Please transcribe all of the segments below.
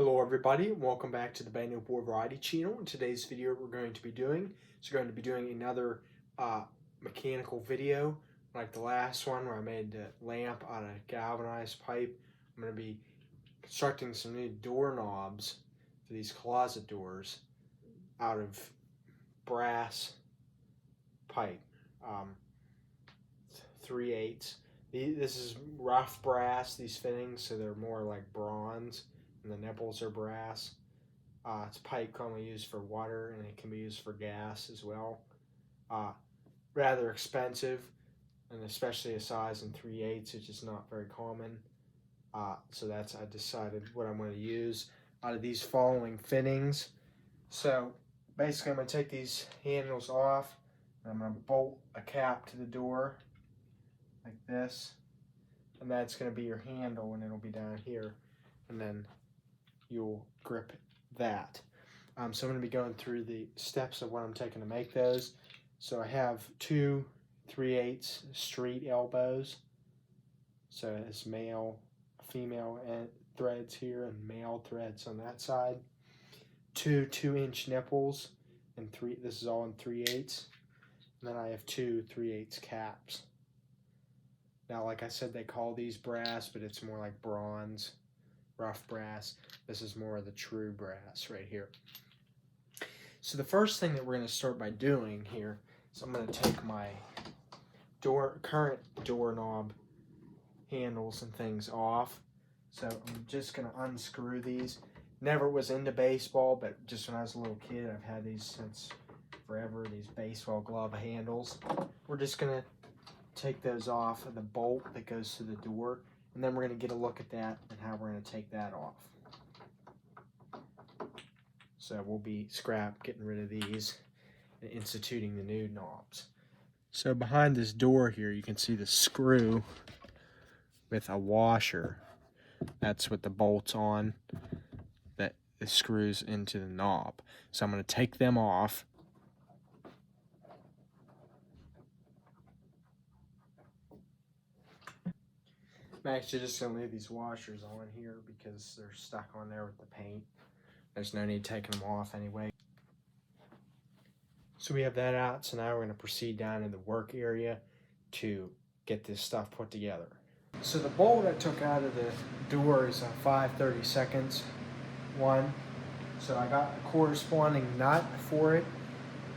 Hello everybody, and welcome back to the Bando Board Variety channel. In today's video we're going to be doing another mechanical video like the last one where I made the lamp out of galvanized pipe. I'm going to be constructing some new doorknobs for these closet doors out of brass pipe, 3/8. This is rough brass, these fittings, so they're more like bronze. And the nipples are brass. It's pipe commonly used for water, and it can be used for gas as well. Rather expensive, and especially a size in 3/8, which is not very common. So I decided what I'm going to use out of these following fittings. So basically I'm going to take these handles off, and I'm going to bolt a cap to the door like this, and that's going to be your handle, and it'll be down here, and then you'll grip that. So I'm going to be going through the steps of what I'm taking to make those. So I have two 3/8 street elbows. So it's female threads here and male threads on that side. Two 2-inch nipples, and this is all in 3/8. And then I have two 3/8 caps. Now, like I said, they call these brass, but it's more like bronze, rough brass. This is more of the true brass right here. So the first thing that we're going to start by doing here is I'm going to take my current doorknob handles and things off. So I'm just going to unscrew these. Never was into baseball, but just when I was a little kid, I've had these since forever, these baseball glove handles. We're just going to take those off of the bolt that goes to the door, and then we're going to get a look at that and how we're going to take that off. So we'll be getting rid of these and instituting the new knobs. So behind this door here, you can see the screw with a washer. That's what the bolt's on, that it screws into the knob. So I'm going to take them off. I'm actually just going to leave these washers on here because they're stuck on there with the paint. There's no need taking them off anyway. So we have that out, so now we're going to proceed down in the work area to get this stuff put together. So the bolt I took out of the door is a 5/32 one. So I got a corresponding nut for it.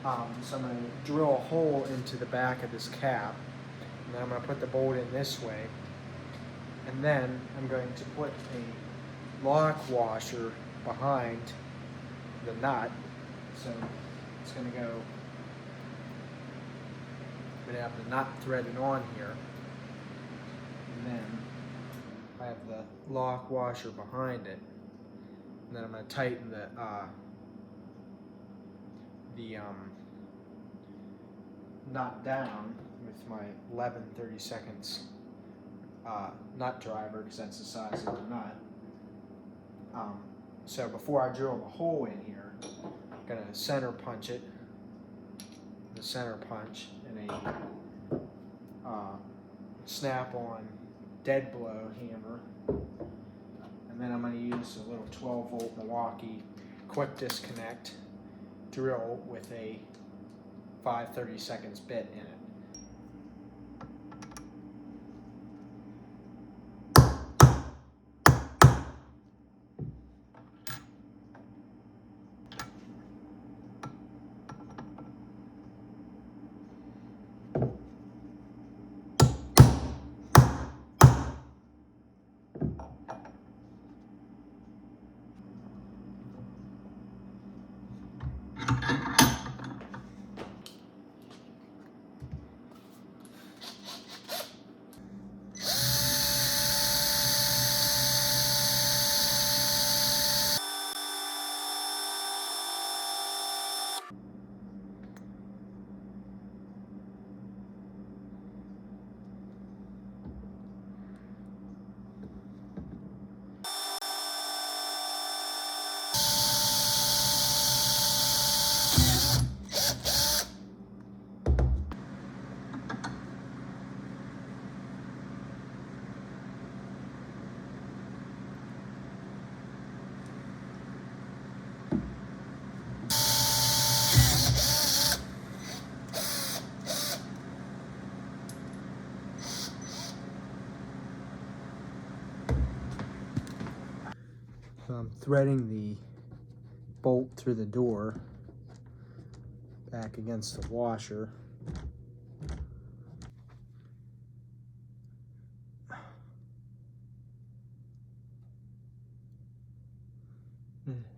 So I'm going to drill a hole into the back of this cap, and then I'm going to put the bolt in this way. And then I'm going to put a lock washer behind the nut. So it's going to go, I'm going to have the nut threaded on here. And then I have the lock washer behind it. And then I'm going to tighten the nut down with my 11/32 nut driver, because that's the size of the nut. So before I drill the hole in here, I'm going to center punch it, the center punch, in a snap-on dead blow hammer. And then I'm going to use a little 12-volt Milwaukee quick disconnect drill with a 5/32 bit in it. So I'm threading the bolt through the door back against the washer.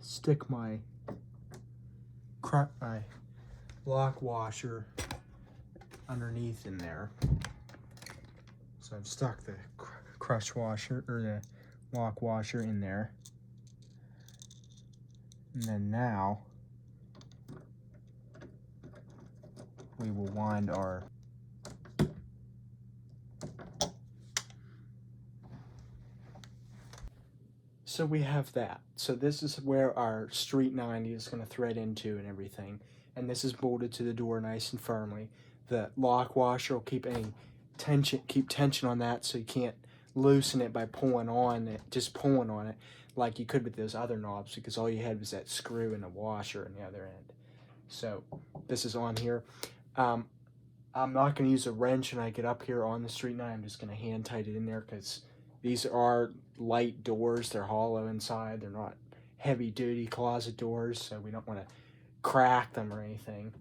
Stick my lock washer underneath in there. So I've stuck the crush washer or the lock washer in there. And then now we will wind our so we have that. So this is where our Street 90 is going to thread into and everything. And this is bolted to the door nice and firmly. The lock washer will keep tension on that, so you can't loosen it by pulling on it like you could with those other knobs, because all you had was that screw and the washer on the other end. So this is on here. I'm not going to use a wrench when I get up here on the Street 9. I'm just going to hand tight it in there, because these are light doors. They're hollow inside. They're not heavy duty closet doors, so we don't want to crack them or anything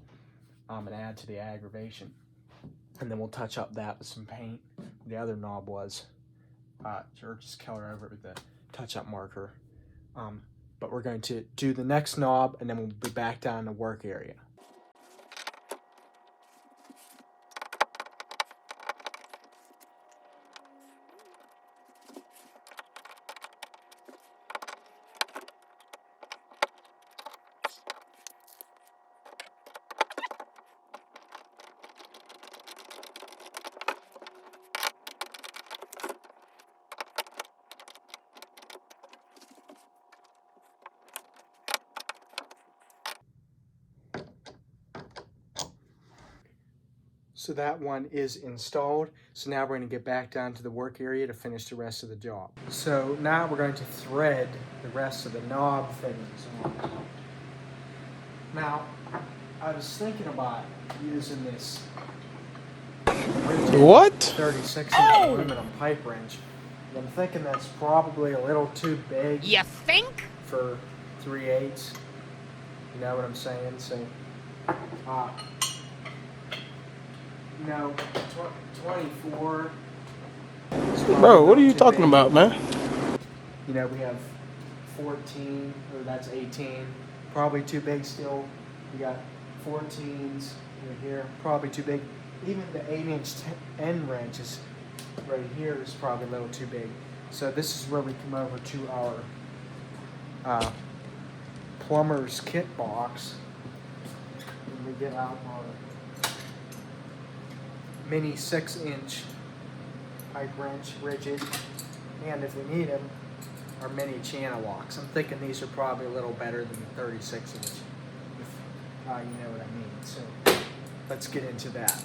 and add to the aggravation. And then we'll touch up that with some paint. The other knob was just color over it with the touch-up marker. But we're going to do the next knob, and then we'll be back down in the work area. So that one is installed. So now we're going to get back down to the work area to finish the rest of the job. So now we're going to thread the rest of the knob fittings on. Now, I was thinking about using this 36-inch aluminum pipe wrench. I'm thinking that's probably a little too big. You think? For 3/8. You know what I'm saying? So, 24. Bro, what are you talking about, man? You know, we have 14, or that's 18. Probably too big still. We got 14s right here, probably too big. Even the 8-inch end wrench is right here is probably a little too big. So this is where we come over to our plumber's kit box. And we get out our mini 6-inch pipe wrench, rigid, and if we need them, our mini channel locks. I'm thinking these are probably a little better than the 36-inch, if you know what I mean. So let's get into that.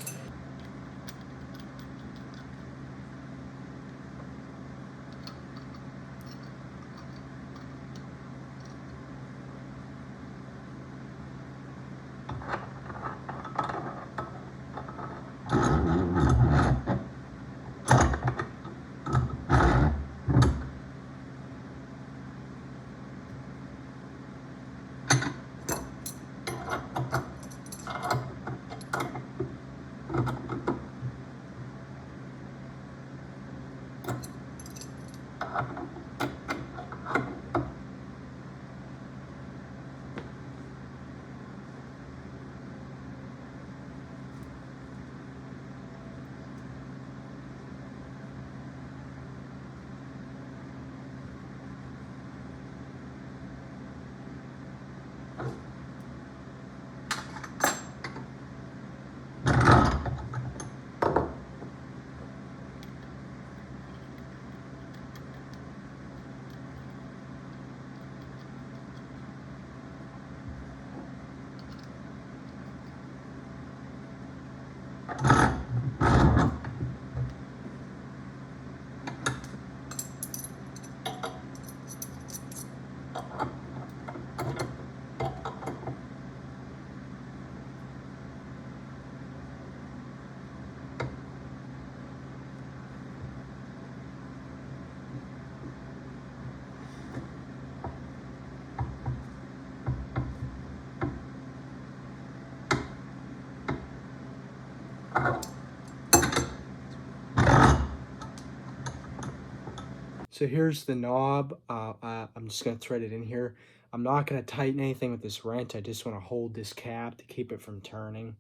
So here's the knob. I'm just going to thread it in here. I'm not going to tighten anything with this wrench. I just want to hold this cap to keep it from turning.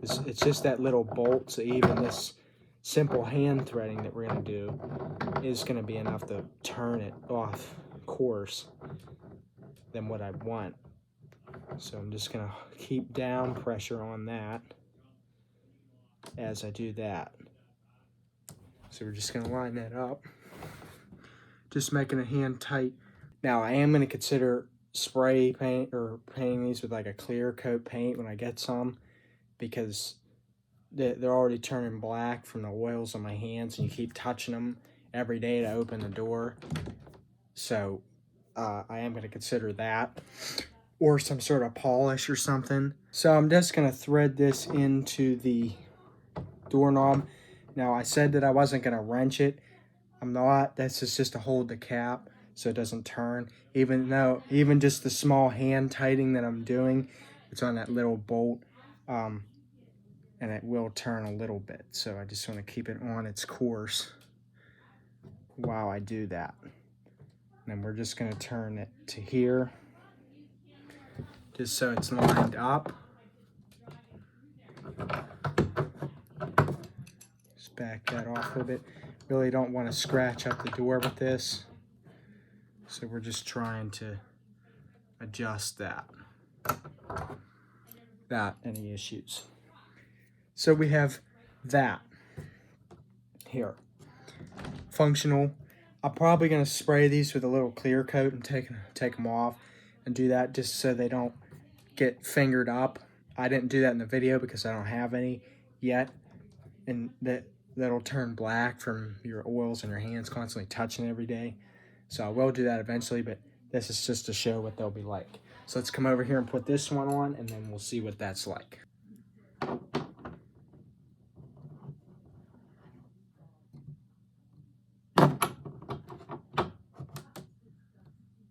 It's just that little bolt, so even this simple hand threading that we're going to do is going to be enough to turn it off course than what I want. So I'm just going to keep down pressure on that as I do that. So we're just going to line that up, just making a hand tight. Now I am going to consider spray paint or painting these with like a clear coat paint when I get some, because they're already turning black from the oils on my hands, and you keep touching them every day to open the door. So I am going to consider that, or some sort of polish or something. So I'm just going to thread this into the doorknob. Now I said that I wasn't going to wrench it. I'm not. That's just to hold the cap so it doesn't turn. Even just the small hand tightening that I'm doing, it's on that little bolt, and it will turn a little bit. So I just want to keep it on its course while I do that. And then we're just going to turn it to here, just so it's lined up. Just back that off a little bit. Really don't want to scratch up the door with this. So we're just trying to adjust that. Without any issues. So we have that here. Functional. I'm probably going to spray these with a little clear coat and take them off and do that just so they don't get fingered up. I didn't do that in the video because I don't have any yet, and that'll turn black from your oils and your hands constantly touching it every day. So I will do that eventually, but this is just to show what they'll be like. So let's come over here and put this one on, and then we'll see what that's like.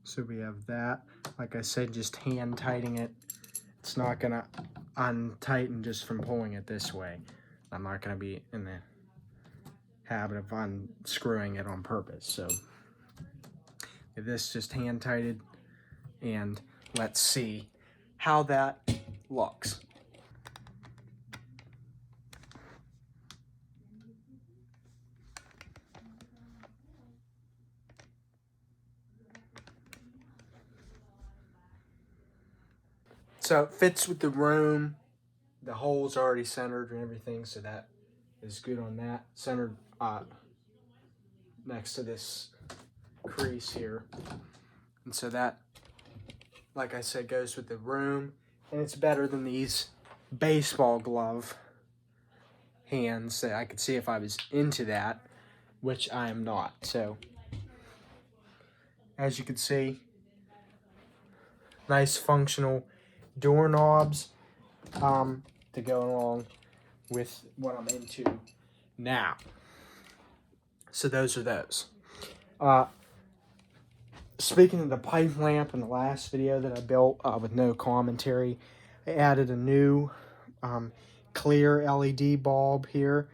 So we have that. Like I said, just hand tightening it. It's not gonna untighten just from pulling it this way. I'm not gonna be in the habit of unscrewing it on purpose. So this just hand tightened, and let's see how that looks. So it fits with the room. The hole's already centered and everything, so that is good on that. Centered next to this crease here. And so that, like I said, goes with the room. And it's better than these baseball glove hands that I could see if I was into that, which I am not. So, as you can see, nice functional doorknobs to go along with what I'm into now. So those are those. Speaking of the pipe lamp in the last video that I built with no commentary, I added a new clear LED bulb here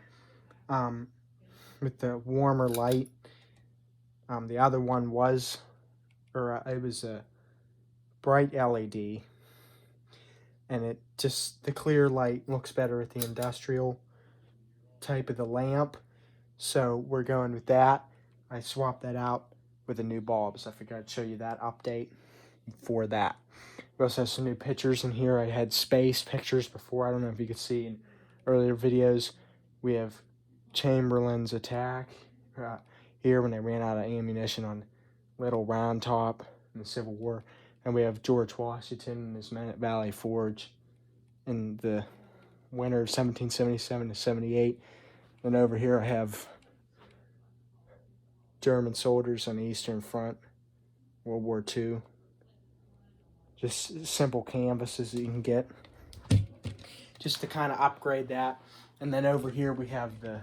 with the warmer light. The other one was, it was a bright LED, and the clear light looks better with the industrial type of the lamp. So we're going with that. I swapped that out with the new bulbs. I forgot to show you that update for that. We also have some new pictures in here. I had space pictures before. I don't know if you could see in earlier videos. We have Chamberlain's attack here when they ran out of ammunition on Little Round Top in the Civil War. And we have George Washington and his men at Valley Forge in the winter of 1777 to 78. And over here I have German soldiers on the Eastern Front, World War II. Just simple canvases that you can get, just to kind of upgrade that. And then over here we have the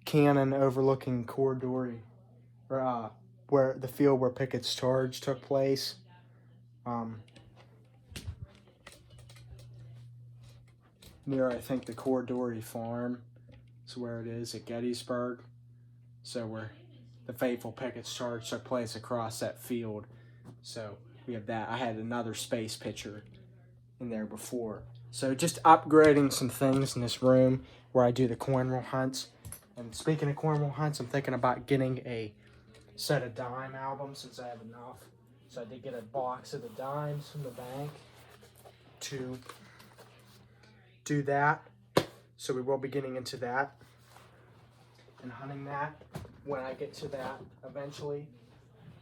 cannon overlooking Corridor, where the field where Pickett's charge took place. Near, I think, the Corridor farm is where it is at Gettysburg. So the faithful Pickett's Church took place across that field. So we have that. I had another space picture in there before. So just upgrading some things in this room where I do the cornwall hunts. And speaking of cornwall hunts, I'm thinking about getting a set of dime albums since I have enough. So I did get a box of the dimes from the bank to do that. So we will be getting into that and hunting that when I get to that eventually.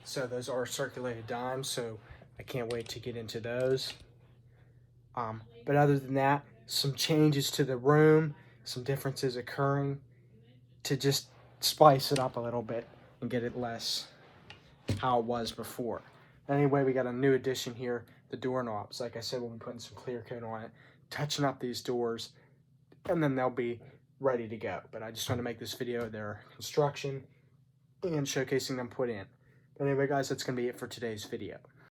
So those are circulated dimes, so I can't wait to get into those. But other than that, some changes to the room, some differences occurring to just spice it up a little bit and get it less how it was before. Anyway, we got a new addition here, the doorknobs. Like I said, we'll be putting some clear coat on it, touching up these doors, and then they'll be ready to go. But I just want to make this video their construction and showcasing them put in. But anyway, guys, that's going to be it for today's video.